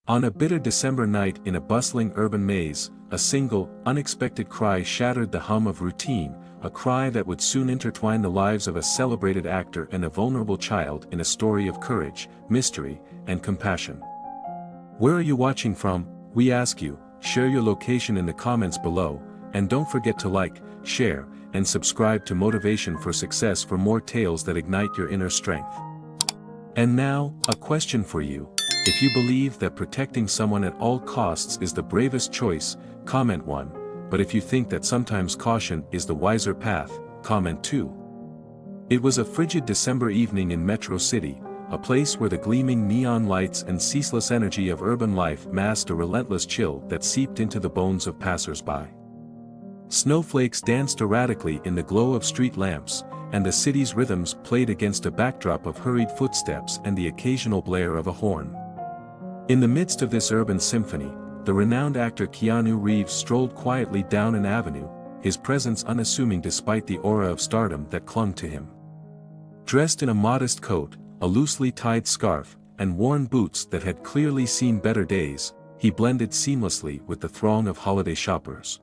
On a bitter December night in a bustling urban maze, a single, unexpected cry shattered the hum of routine, a cry that would soon intertwine the lives of a celebrated actor and a vulnerable child in a story of courage, mystery, and compassion. Where are you watching from, we ask you? Share your location in the comments below, and don't forget to like, share, and subscribe to Motivation for Success for more tales that ignite your inner strength. And now, a question for you. If you believe that protecting someone at all costs is the bravest choice, comment 1, but if you think that sometimes caution is the wiser path, comment 2. It was a frigid December evening in Metro City, a place where the gleaming neon lights and ceaseless energy of urban life masked a relentless chill that seeped into the bones of passers-by. Snowflakes danced erratically in the glow of street lamps, and the city's rhythms played against a backdrop of hurried footsteps and the occasional blare of a horn. In the midst of this urban symphony, the renowned actor Keanu Reeves strolled quietly down an avenue, his presence unassuming despite the aura of stardom that clung to him. Dressed in a modest coat, a loosely tied scarf, and worn boots that had clearly seen better days, he blended seamlessly with the throng of holiday shoppers.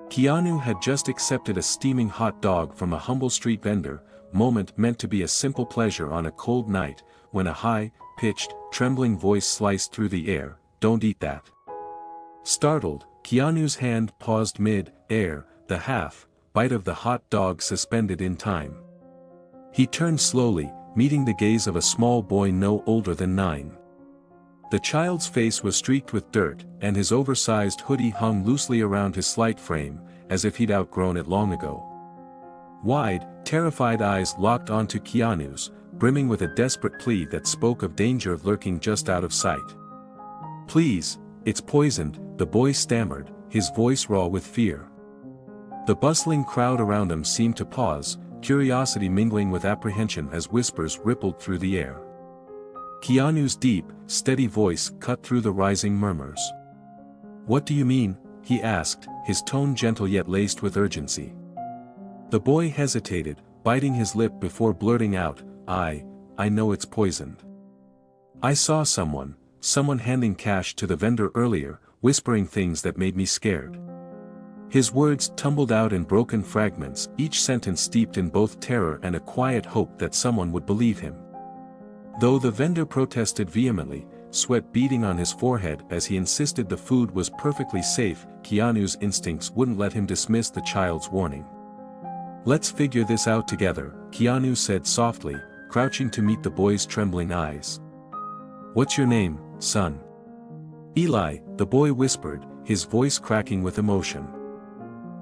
Keanu had just accepted a steaming hot dog from a humble street vendor, moment meant to be a simple pleasure on a cold night, when a high-pitched, trembling voice sliced through the air, "Don't eat that." Startled, Keanu's hand paused mid-air, the half-bite of the hot dog suspended in time. He turned slowly, meeting the gaze of a small boy no older than 9. The child's face was streaked with dirt, and his oversized hoodie hung loosely around his slight frame, as if he'd outgrown it long ago. Wide, terrified eyes locked onto Keanu's, brimming with a desperate plea that spoke of danger lurking just out of sight. "Please, it's poisoned," the boy stammered, his voice raw with fear. The bustling crowd around him seemed to pause, curiosity mingling with apprehension as whispers rippled through the air. Keanu's deep, steady voice cut through the rising murmurs. "What do you mean?" he asked, his tone gentle yet laced with urgency. The boy hesitated, biting his lip before blurting out, I know it's poisoned. I saw someone handing cash to the vendor earlier, whispering things that made me scared." His words tumbled out in broken fragments, each sentence steeped in both terror and a quiet hope that someone would believe him. Though the vendor protested vehemently, sweat beading on his forehead as he insisted the food was perfectly safe, Keanu's instincts wouldn't let him dismiss the child's warning. "Let's figure this out together," Keanu said softly, crouching to meet the boy's trembling eyes. "What's your name, son?" "Eli," the boy whispered, his voice cracking with emotion.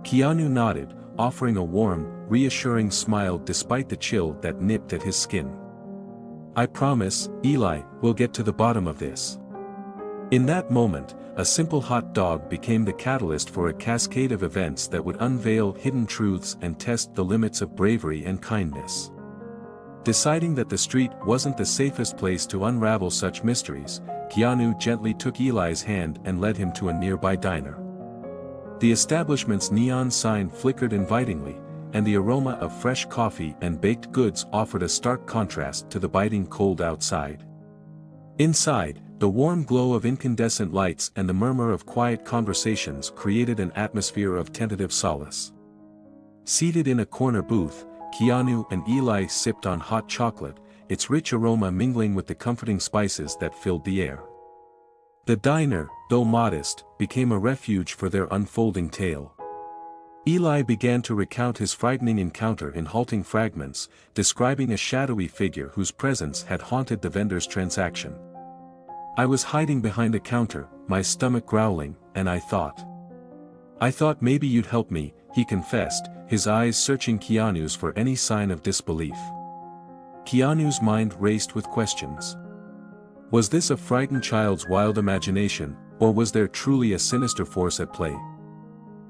Keanu nodded, offering a warm, reassuring smile despite the chill that nipped at his skin. "I promise, Eli, we'll get to the bottom of this." In that moment, a simple hot dog became the catalyst for a cascade of events that would unveil hidden truths and test the limits of bravery and kindness. Deciding that the street wasn't the safest place to unravel such mysteries, Keanu gently took Eli's hand and led him to a nearby diner. The establishment's neon sign flickered invitingly, and the aroma of fresh coffee and baked goods offered a stark contrast to the biting cold outside. Inside, the warm glow of incandescent lights and the murmur of quiet conversations created an atmosphere of tentative solace. Seated in a corner booth, Keanu and Eli sipped on hot chocolate, its rich aroma mingling with the comforting spices that filled the air. The diner, though modest, became a refuge for their unfolding tale. Eli began to recount his frightening encounter in halting fragments, describing a shadowy figure whose presence had haunted the vendor's transaction. "I was hiding behind a counter, my stomach growling, and I thought maybe you'd help me," he confessed, his eyes searching Keanu's for any sign of disbelief. Keanu's mind raced with questions. Was this a frightened child's wild imagination, or was there truly a sinister force at play?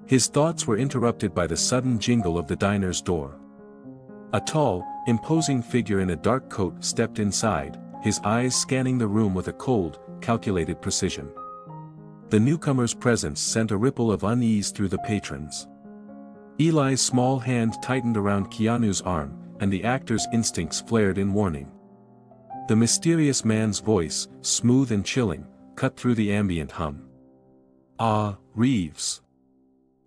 His thoughts were interrupted by the sudden jingle of the diner's door. A tall, imposing figure in a dark coat stepped inside, his eyes scanning the room with a cold, calculated precision. The newcomer's presence sent a ripple of unease through the patrons. Eli's small hand tightened around Keanu's arm, and the actor's instincts flared in warning. The mysterious man's voice, smooth and chilling, cut through the ambient hum. "Ah, Reeves.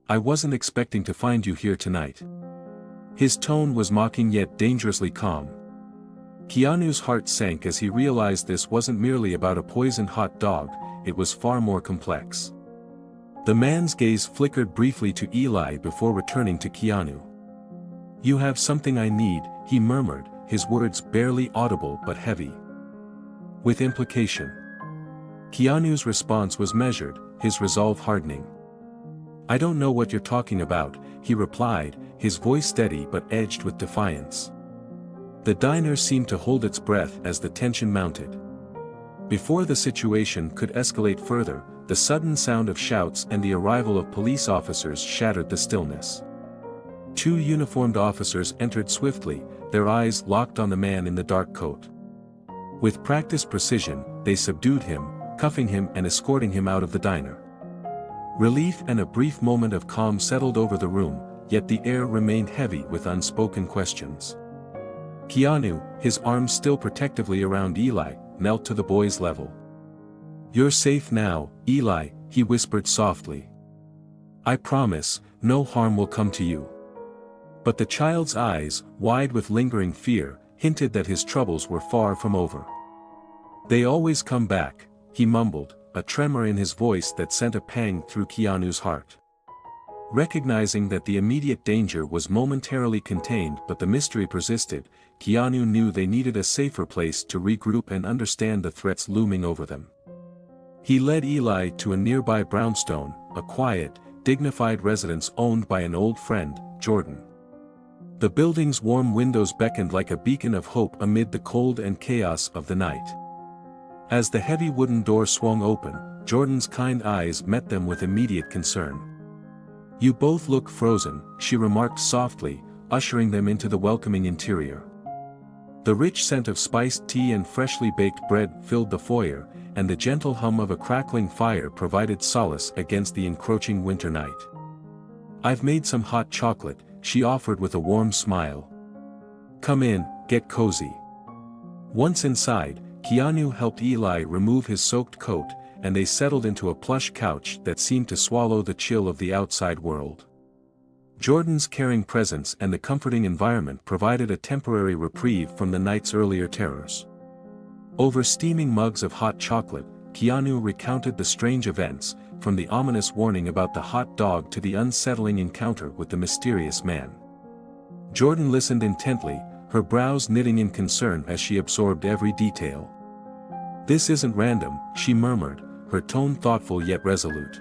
I wasn't expecting to find you here tonight." His tone was mocking yet dangerously calm. Keanu's heart sank as he realized this wasn't merely about a poisoned hot dog, it was far more complex. The man's gaze flickered briefly to Eli before returning to Keanu. "You have something I need," he murmured, his words barely audible but heavy. With implication. Keanu's response was measured, his resolve hardening. "I don't know what you're talking about," he replied, his voice steady but edged with defiance. The diner seemed to hold its breath as the tension mounted. Before the situation could escalate further, the sudden sound of shouts and the arrival of police officers shattered the stillness. 2 uniformed officers entered swiftly, their eyes locked on the man in the dark coat. With practiced precision, they subdued him, cuffing him and escorting him out of the diner. Relief and a brief moment of calm settled over the room, yet the air remained heavy with unspoken questions. Keanu, his arms still protectively around Eli, knelt to the boy's level. "You're safe now, Eli," he whispered softly. "I promise, no harm will come to you." But the child's eyes, wide with lingering fear, hinted that his troubles were far from over. "They always come back," he mumbled, a tremor in his voice that sent a pang through Keanu's heart. Recognizing that the immediate danger was momentarily contained but the mystery persisted, Keanu knew they needed a safer place to regroup and understand the threats looming over them. He led Eli to a nearby brownstone, a quiet, dignified residence owned by an old friend, Jordan. The building's warm windows beckoned like a beacon of hope amid the cold and chaos of the night. As the heavy wooden door swung open, Jordan's kind eyes met them with immediate concern. "You both look frozen," she remarked softly, ushering them into the welcoming interior. The rich scent of spiced tea and freshly baked bread filled the foyer, and the gentle hum of a crackling fire provided solace against the encroaching winter night. "I've made some hot chocolate," she offered with a warm smile. "Come in, get cozy." Once inside, Keanu helped Eli remove his soaked coat, and they settled into a plush couch that seemed to swallow the chill of the outside world. Jordan's caring presence and the comforting environment provided a temporary reprieve from the night's earlier terrors. Over steaming mugs of hot chocolate, Keanu recounted the strange events, from the ominous warning about the hot dog to the unsettling encounter with the mysterious man. Jordan listened intently, her brows knitting in concern as she absorbed every detail. "This isn't random," she murmured, her tone thoughtful yet resolute.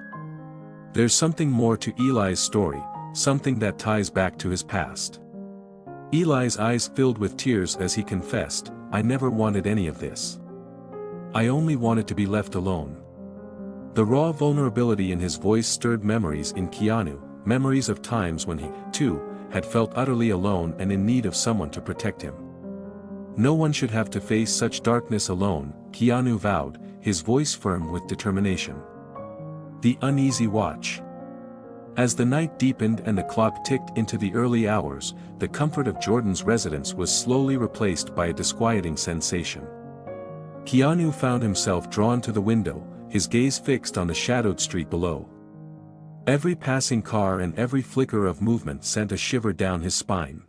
"There's something more to Eli's story, something that ties back to his past." Eli's eyes filled with tears as he confessed, "I never wanted any of this. I only wanted to be left alone." The raw vulnerability in his voice stirred memories in Keanu, memories of times when he, too, had felt utterly alone and in need of someone to protect him. No one should have to face such darkness alone, Keanu vowed, his voice firm with determination. The uneasy watch. As the night deepened and the clock ticked into the early hours, the comfort of Jordan's residence was slowly replaced by a disquieting sensation. Keanu found himself drawn to the window, his gaze fixed on the shadowed street below. Every passing car and every flicker of movement sent a shiver down his spine.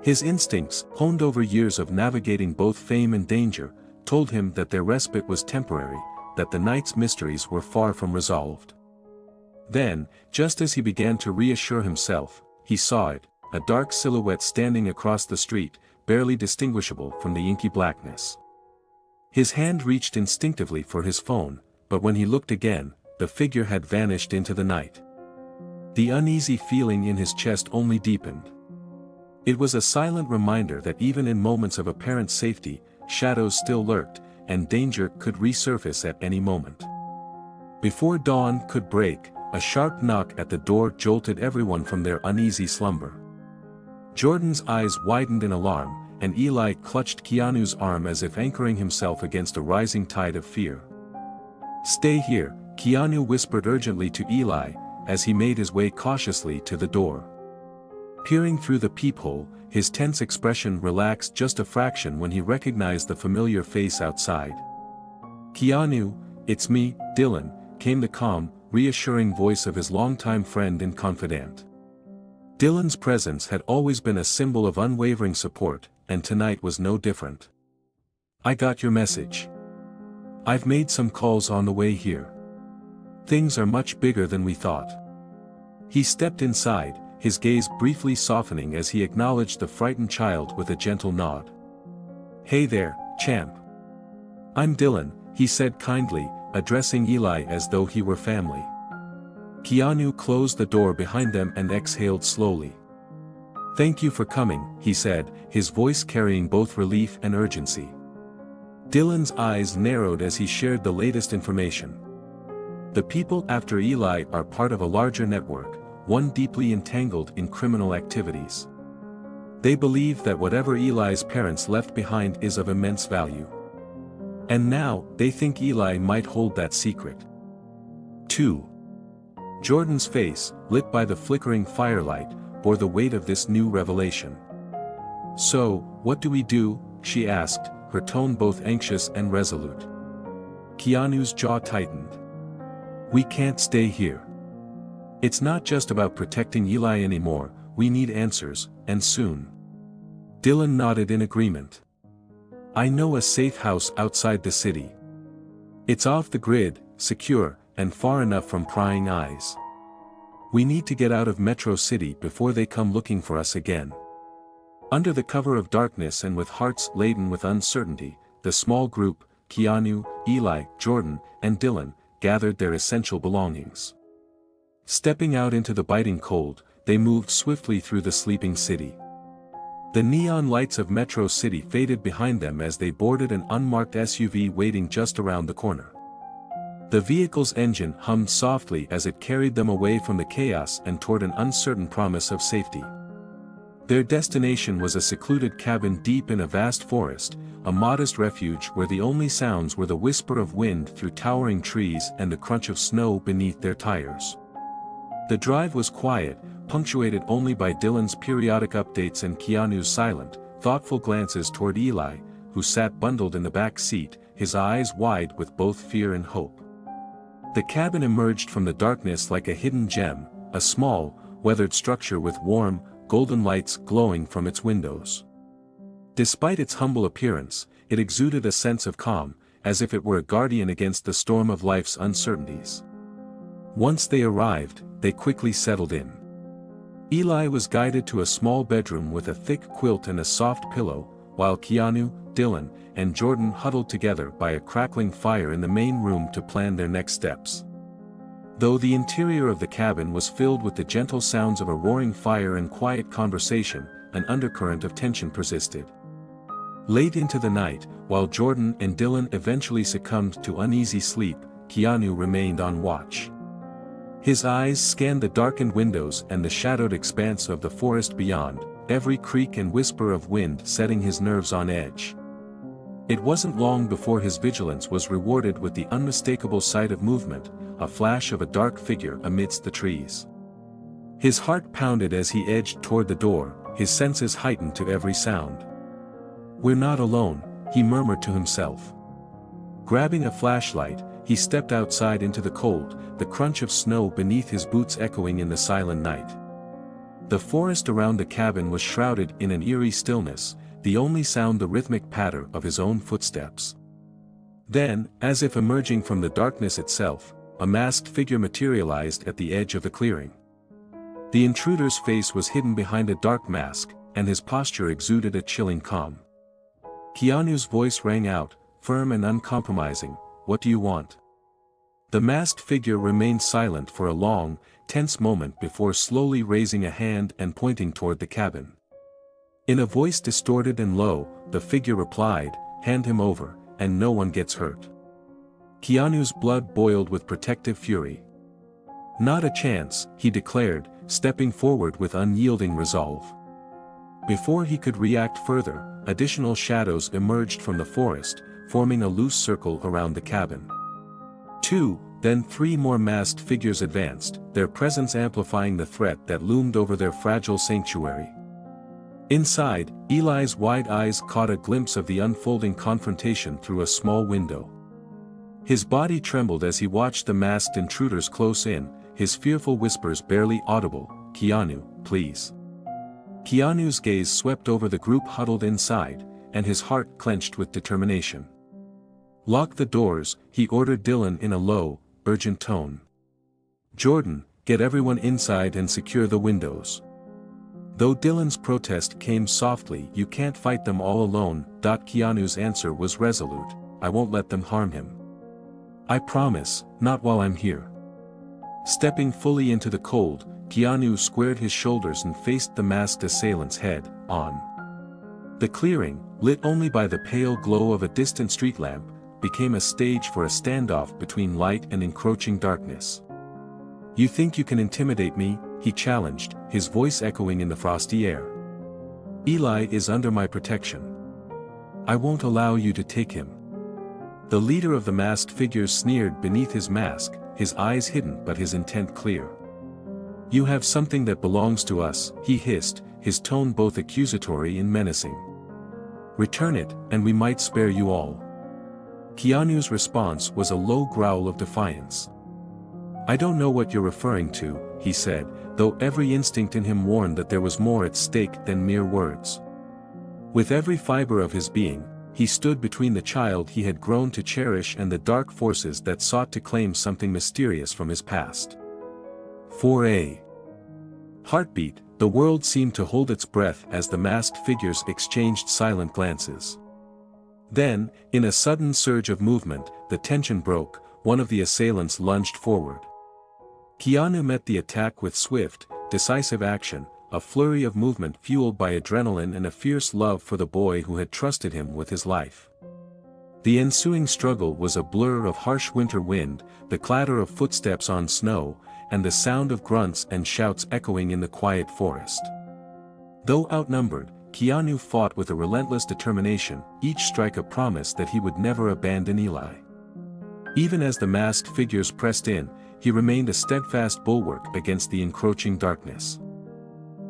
His instincts, honed over years of navigating both fame and danger, told him that their respite was temporary, that the night's mysteries were far from resolved. Then, just as he began to reassure himself, he saw it, a dark silhouette standing across the street, barely distinguishable from the inky blackness. His hand reached instinctively for his phone, but when he looked again, the figure had vanished into the night. The uneasy feeling in his chest only deepened. It was a silent reminder that even in moments of apparent safety, shadows still lurked, and danger could resurface at any moment. Before dawn could break, a sharp knock at the door jolted everyone from their uneasy slumber. Jordan's eyes widened in alarm, and Eli clutched Keanu's arm as if anchoring himself against a rising tide of fear. "Stay here," Keanu whispered urgently to Eli, as he made his way cautiously to the door. Peering through the peephole, his tense expression relaxed just a fraction when he recognized the familiar face outside. "Keanu, "It's me, Dylan," came the calm, reassuring voice of his longtime friend and confidant. Dylan's presence had always been a symbol of unwavering support, and tonight was no different. "I got your message. I've made some calls on the way here. Things are much bigger than we thought." He stepped inside, his gaze briefly softening as he acknowledged the frightened child with a gentle nod. "Hey there, champ. I'm Dylan," he said kindly, addressing Eli as though he were family. Keanu closed the door behind them and exhaled slowly. "Thank you for coming," he said, his voice carrying both relief and urgency. Dylan's eyes narrowed as he shared the latest information. The people after Eli are part of a larger network, one deeply entangled in criminal activities. They believe that whatever Eli's parents left behind is of immense value. And now, they think Eli might hold that secret. 2. Jordan's face, lit by the flickering firelight, bore the weight of this new revelation. "So, what do we do?" she asked, her tone both anxious and resolute. Keanu's jaw tightened. "We can't stay here. It's not just about protecting Eli anymore, we need answers, and soon." Dylan nodded in agreement. "I know a safe house outside the city. It's off the grid, secure, and far enough from prying eyes. We need to get out of Metro City before they come looking for us again." Under the cover of darkness and with hearts laden with uncertainty, the small group, Keanu, Eli, Jordan, and Dylan, gathered their essential belongings. Stepping out into the biting cold, they moved swiftly through the sleeping city. The neon lights of Metro City faded behind them as they boarded an unmarked SUV waiting just around the corner. The vehicle's engine hummed softly as it carried them away from the chaos and toward an uncertain promise of safety. Their destination was a secluded cabin deep in a vast forest, a modest refuge where the only sounds were the whisper of wind through towering trees and the crunch of snow beneath their tires. The drive was quiet, punctuated only by Dylan's periodic updates and Keanu's silent, thoughtful glances toward Eli, who sat bundled in the back seat, his eyes wide with both fear and hope. The cabin emerged from the darkness like a hidden gem, a small, weathered structure with warm, golden lights glowing from its windows. Despite its humble appearance, it exuded a sense of calm, as if it were a guardian against the storm of life's uncertainties. Once they arrived, they quickly settled in. Eli was guided to a small bedroom with a thick quilt and a soft pillow, while Keanu, Dylan, and Jordan huddled together by a crackling fire in the main room to plan their next steps. Though the interior of the cabin was filled with the gentle sounds of a roaring fire and quiet conversation, an undercurrent of tension persisted. Late into the night, while Jordan and Dylan eventually succumbed to uneasy sleep, Keanu remained on watch. His eyes scanned the darkened windows and the shadowed expanse of the forest beyond, every creak and whisper of wind setting his nerves on edge. It wasn't long before his vigilance was rewarded with the unmistakable sight of movement, a flash of a dark figure amidst the trees. His heart pounded as he edged toward the door, his senses heightened to every sound. "We're not alone," he murmured to himself. Grabbing a flashlight, he stepped outside into the cold, the crunch of snow beneath his boots echoing in the silent night. The forest around the cabin was shrouded in an eerie stillness, the only sound the rhythmic patter of his own footsteps. Then, as if emerging from the darkness itself, a masked figure materialized at the edge of the clearing. The intruder's face was hidden behind a dark mask, and his posture exuded a chilling calm. Keanu's voice rang out, firm and uncompromising, "What do you want?" The masked figure remained silent for a long, tense moment before slowly raising a hand and pointing toward the cabin. In a voice distorted and low, the figure replied, "Hand him over, and no one gets hurt." Keanu's blood boiled with protective fury. "Not a chance," he declared, stepping forward with unyielding resolve. Before he could react further, additional shadows emerged from the forest, forming a loose circle around the cabin. 2, then 3 more masked figures advanced, their presence amplifying the threat that loomed over their fragile sanctuary. Inside, Eli's wide eyes caught a glimpse of the unfolding confrontation through a small window. His body trembled as he watched the masked intruders close in, his fearful whispers barely audible, "Keanu, please." Keanu's gaze swept over the group huddled inside, and his heart clenched with determination. "Lock the doors," he ordered Dylan in a low, urgent tone. "Jordan, get everyone inside and secure the windows." Though Dylan's protest came softly, "You can't fight them all alone." Keanu's answer was resolute, "I won't let them harm him. I promise, not while I'm here." Stepping fully into the cold, Keanu squared his shoulders and faced the masked assailants head on. The clearing, lit only by the pale glow of a distant street lamp, became a stage for a standoff between light and encroaching darkness. "You think you can intimidate me?" he challenged, his voice echoing in the frosty air. "Eli is under my protection. I won't allow you to take him." The leader of the masked figures sneered beneath his mask, his eyes hidden but his intent clear. "You have something that belongs to us," he hissed, his tone both accusatory and menacing. "Return it, and we might spare you all." Keanu's response was a low growl of defiance. "I don't know what you're referring to," he said, though every instinct in him warned that there was more at stake than mere words. With every fiber of his being, he stood between the child he had grown to cherish and the dark forces that sought to claim something mysterious from his past. For a heartbeat, the world seemed to hold its breath as the masked figures exchanged silent glances. Then, in a sudden surge of movement, the tension broke. One of the assailants lunged forward. Keanu met the attack with swift, decisive action, a flurry of movement fueled by adrenaline and a fierce love for the boy who had trusted him with his life. The ensuing struggle was a blur of harsh winter wind, the clatter of footsteps on snow, and the sound of grunts and shouts echoing in the quiet forest. Though outnumbered, Keanu fought with a relentless determination, each strike a promise that he would never abandon Eli. Even as the masked figures pressed in, he remained a steadfast bulwark against the encroaching darkness.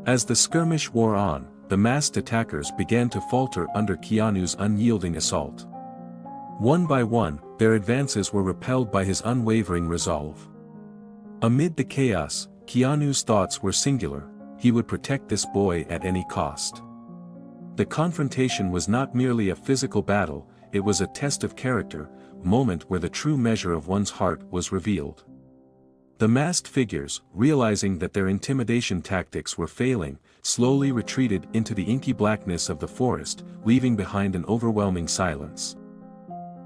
As the skirmish wore on, the masked attackers began to falter under Keanu's unyielding assault. One by one, their advances were repelled by his unwavering resolve. Amid the chaos, Keanu's thoughts were singular: he would protect this boy at any cost. The confrontation was not merely a physical battle, it was a test of character, a moment where the true measure of one's heart was revealed. The masked figures, realizing that their intimidation tactics were failing, slowly retreated into the inky blackness of the forest, leaving behind an overwhelming silence.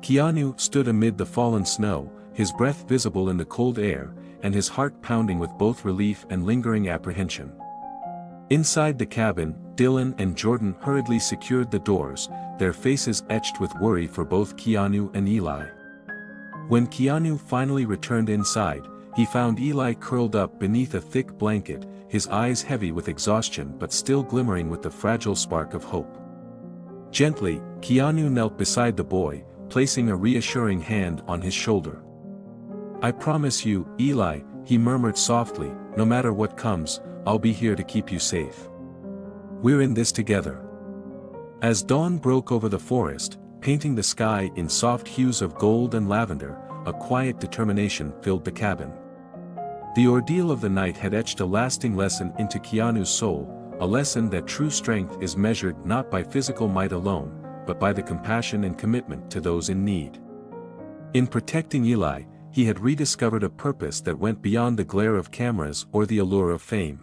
Keanu stood amid the fallen snow, his breath visible in the cold air, and his heart pounding with both relief and lingering apprehension. Inside the cabin, Dylan and Jordan hurriedly secured the doors, their faces etched with worry for both Keanu and Eli. When Keanu finally returned inside, he found Eli curled up beneath a thick blanket, his eyes heavy with exhaustion but still glimmering with the fragile spark of hope. Gently, Keanu knelt beside the boy, placing a reassuring hand on his shoulder. "I promise you, Eli," he murmured softly, "no matter what comes, I'll be here to keep you safe. We're in this together." As dawn broke over the forest, painting the sky in soft hues of gold and lavender, a quiet determination filled the cabin. The ordeal of the night had etched a lasting lesson into Keanu's soul, a lesson that true strength is measured not by physical might alone, but by the compassion and commitment to those in need. In protecting Eli, he had rediscovered a purpose that went beyond the glare of cameras or the allure of fame.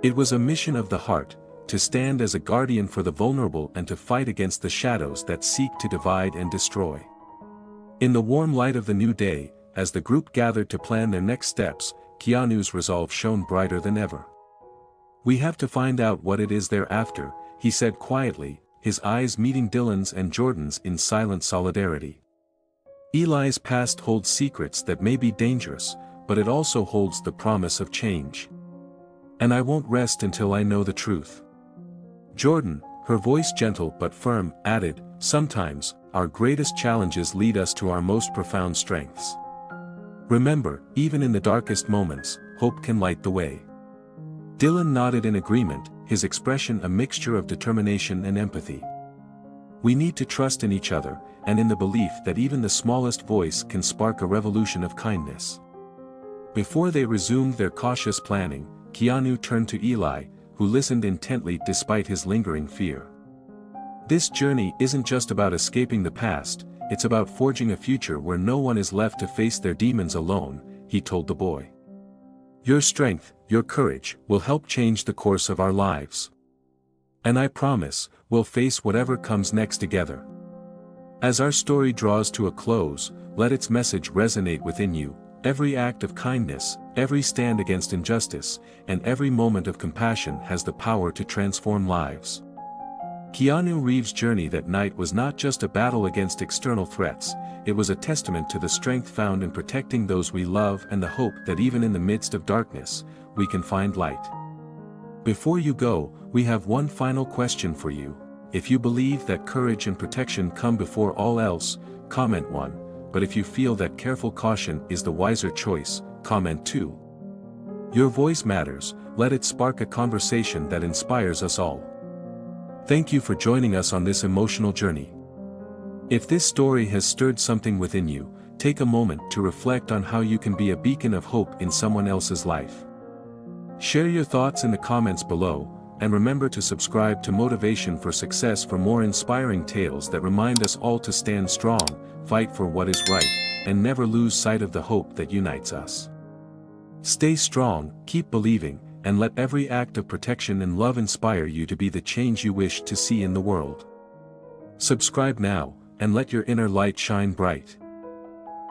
It was a mission of the heart, to stand as a guardian for the vulnerable and to fight against the shadows that seek to divide and destroy. In the warm light of the new day, as the group gathered to plan their next steps, Keanu's resolve shone brighter than ever. "We have to find out what it is they're after," he said quietly, his eyes meeting Dylan's and Jordan's in silent solidarity. "Eli's past holds secrets that may be dangerous, but it also holds the promise of change. And I won't rest until I know the truth." Jordan, her voice gentle but firm, added, "Sometimes, our greatest challenges lead us to our most profound strengths. Remember, even in the darkest moments, hope can light the way." Dylan nodded in agreement, his expression a mixture of determination and empathy. We need to trust in each other, and in the belief that even the smallest voice can spark a revolution of kindness. Before they resumed their cautious planning, Keanu turned to Eli, who listened intently despite his lingering fear. This journey isn't just about escaping the past, it's about forging a future where no one is left to face their demons alone, he told the boy. Your strength, your courage, will help change the course of our lives. And I promise, we'll face whatever comes next together. As our story draws to a close, let its message resonate within you. Every act of kindness, every stand against injustice, and every moment of compassion has the power to transform lives. Keanu Reeves' journey that night was not just a battle against external threats, it was a testament to the strength found in protecting those we love and the hope that even in the midst of darkness, we can find light. Before you go, we have one final question for you. If you believe that courage and protection come before all else, comment 1, but if you feel that careful caution is the wiser choice, comment 2. Your voice matters, let it spark a conversation that inspires us all. Thank you for joining us on this emotional journey. If this story has stirred something within you, take a moment to reflect on how you can be a beacon of hope in someone else's life. Share your thoughts in the comments below, and remember to subscribe to Motivation for Success for more inspiring tales that remind us all to stand strong, fight for what is right, and never lose sight of the hope that unites us. Stay strong, keep believing, and let every act of protection and love inspire you to be the change you wish to see in the world. Subscribe now, and let your inner light shine bright.